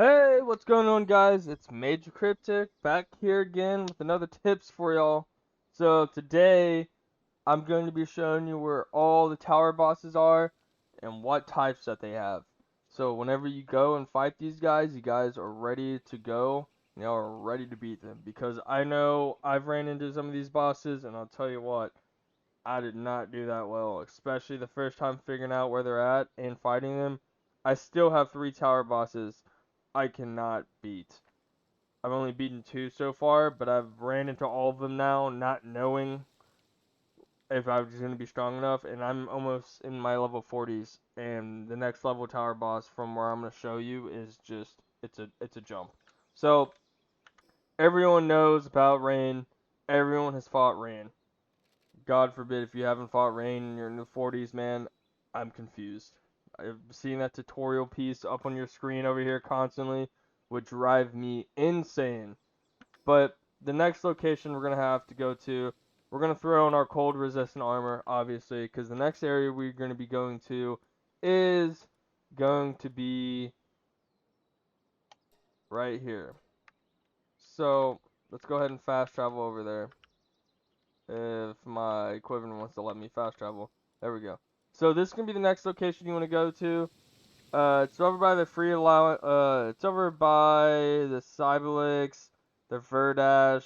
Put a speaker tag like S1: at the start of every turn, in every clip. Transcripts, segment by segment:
S1: Hey, what's going on, guys? It's Major Cryptic back here again with another tips for y'all. So today I'm going to be showing you where all the tower bosses are and what types that they have. So whenever you go and fight these guys, you guys are ready to go. You know, are ready to beat them, because I know I've ran into some of these bosses, and I'll tell you what, I did not do that well, especially the first time figuring out where they're at and fighting them. I still have 3 tower bosses I cannot beat. I've only beaten 2 so far, but I've ran into all of them now, not knowing if I was going to be strong enough, and I'm almost in my level 40s, and the next level tower boss from where I'm going to show you is just, it's a jump. So, everyone knows about Rain. Everyone has fought Rain. God forbid if you haven't fought Rain and you're in the 40s, man, I'm confused. I've seen that tutorial piece up on your screen over here constantly, would drive me insane. But the next location we're going to have to go to, we're going to throw in our cold resistant armor, obviously, because the next area we're going to be going to is going to be right here. So, let's go ahead and fast travel over there. If my equipment wants to let me fast travel. There we go. So this is gonna be the next location you want to go to. It's over by the free allowance. It's over by the Cyberlix, the Verdash,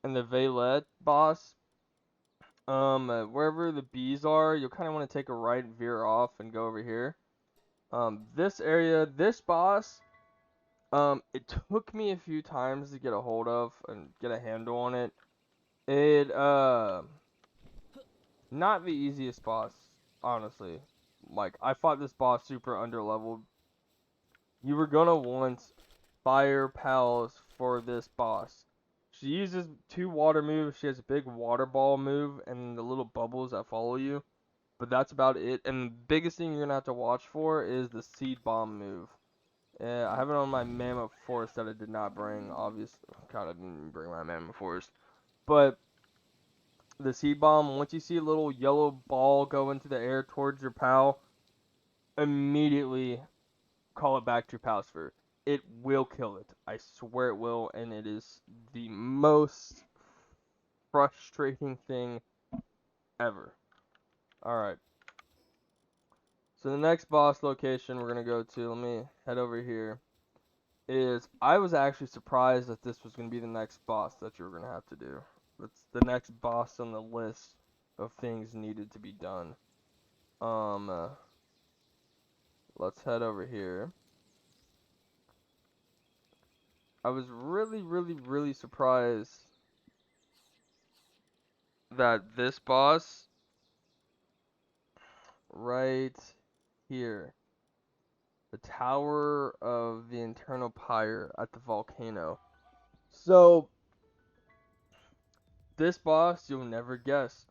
S1: and the Valet boss. Wherever the bees are, you'll kind of want to take a right, veer off, and go over here. This area, this boss, it took me a few times to get a hold of and get a handle on it. It Not the easiest boss, honestly. Like, I fought this boss super underleveled. You were gonna want fire pals for this boss. She uses 2 water moves. She has a big water ball move and the little bubbles that follow you. But that's about it. And the biggest thing you're gonna have to watch for is the seed bomb move. I have it on my mammoth forest that I did not bring, obviously. God, I didn't bring my mammoth forest. But the seed bomb, once you see a little yellow ball go into the air towards your pal, immediately call it back to your pal sphere. It will kill it. I swear it will, and it is the most frustrating thing ever. Alright. So the next boss location we're going to go to, let me head over here, is I was actually surprised that this was going to be the next boss that you were going to have to do. It's the next boss on the list of things needed to be done. Let's head over here. I was really surprised that this boss right here, the Tower of the Internal Pyre at the volcano. So, this boss you'll never guess.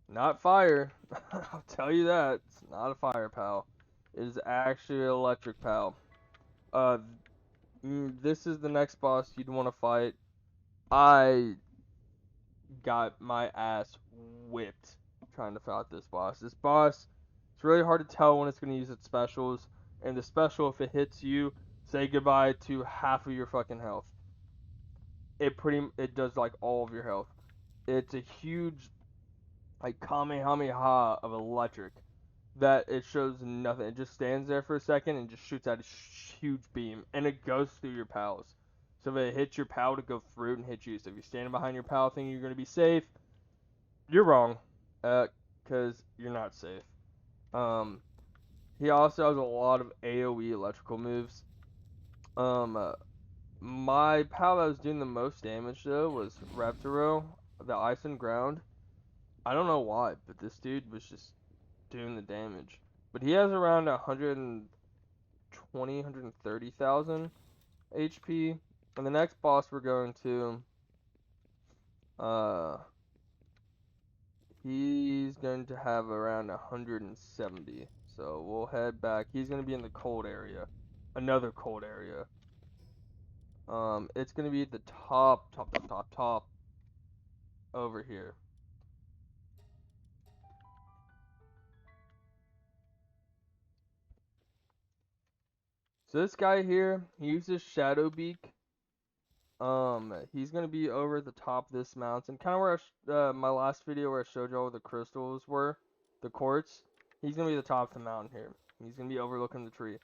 S1: Not fire. I'll tell you that. It's not a fire pal. It is actually an electric pal. Uh, this is the next boss you'd want to fight. I got my ass whipped trying to fight this boss. This boss, it's really hard to tell when it's going to use its specials. And the special, if it hits you, say goodbye to half of your fucking health. It does like all of your health. It's a huge like Kamehameha of electric that it shows nothing. It just stands there for a second and just shoots out a huge beam, and it goes through your pals. So if it hits your pal, to go through it and hit you. So if you're standing behind your pal thinking you're going to be safe, you're wrong, because you're not safe. Um, he also has a lot of AoE electrical moves. Um, uh, my pal that was doing the most damage though was Reptaro, the Ice and Ground. I don't know why, but this dude was just doing the damage. But he has around 120, 130,000 HP. And the next boss we're going to, uh, he's going to have around 170. So we'll head back. He's going to be in the cold area. Another cold area. It's going to be at the top over here. So this guy here, he uses Shadow Beak. He's gonna be over the top of this mountain, kind of where my last video where I showed you all the crystals were, the quartz. He's gonna be the top of the mountain here. He's gonna be overlooking the tree.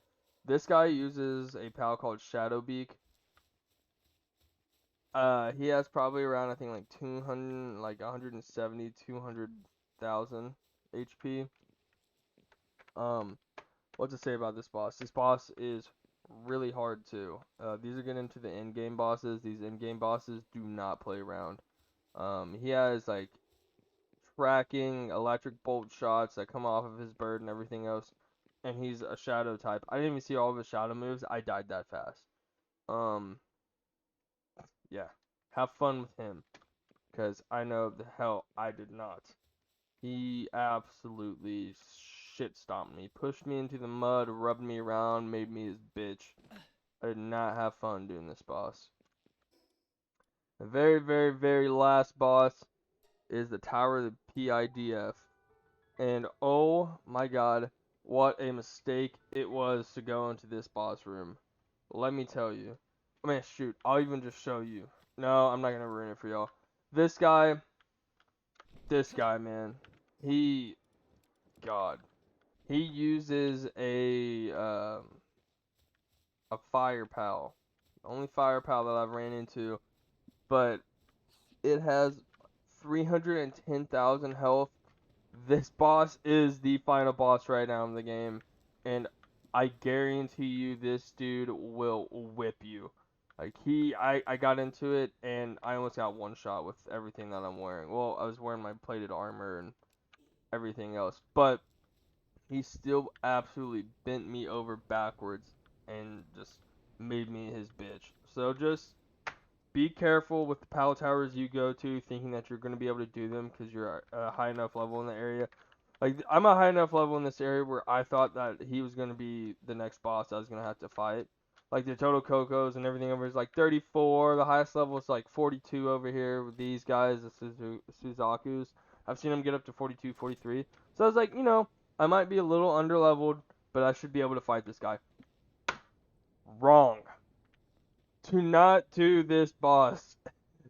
S1: This guy uses a PAL called Shadow Beak. He has probably around, I think, like 200, like 170, 200,000 HP. What to say about this boss? This boss is really hard too. These are getting into the in-game bosses. These in-game bosses do not play around. He has like tracking electric bolt shots that come off of his bird and everything else. And he's a shadow type. I didn't even see all of his shadow moves. I died that fast. Um, yeah. Have fun with him. Because I know the hell I did not. He absolutely shit stomped me. Pushed me into the mud, rubbed me around, made me his bitch. I did not have fun doing this boss. The very, very, very last boss is the Tower of the PIDF. And oh my god, what a mistake it was to go into this boss room. Let me tell you. I mean, shoot, I'll even just show you. No, I'm not gonna ruin it for y'all. This guy, man, God, he uses a fire pal. Only fire pal that I've ran into, but it has 310,000 health. This boss is the final boss right now in the game, and I guarantee you this dude will whip you. Like I got into it and I almost got one shot with everything that I'm wearing. Well, I was wearing my plated armor and everything else, but he still absolutely bent me over backwards and just made me his bitch. So just be careful with the power towers you go to, thinking that you're going to be able to do them because you're a high enough level in the area. Like, I'm a high enough level in this area where I thought that he was going to be the next boss I was going to have to fight. Like, the Total Cocos and everything over is like 34. The highest level is like 42 over here with these guys, the Suzakus. I've seen them get up to 42, 43. So I was like, I might be a little underleveled, but I should be able to fight this guy. Wrong. Do not do this boss.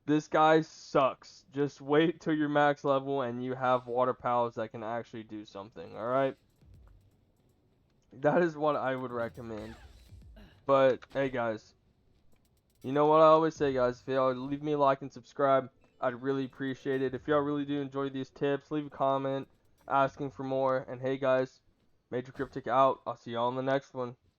S1: This guy sucks. Just wait till you're max level and you have water pals that can actually do something, alright? That is what I would recommend. But, hey guys, you know what I always say, guys, if y'all leave me a like and subscribe, I'd really appreciate it. If y'all really do enjoy these tips, leave a comment asking for more. And hey guys, Major Cryptic out. I'll see y'all in the next one.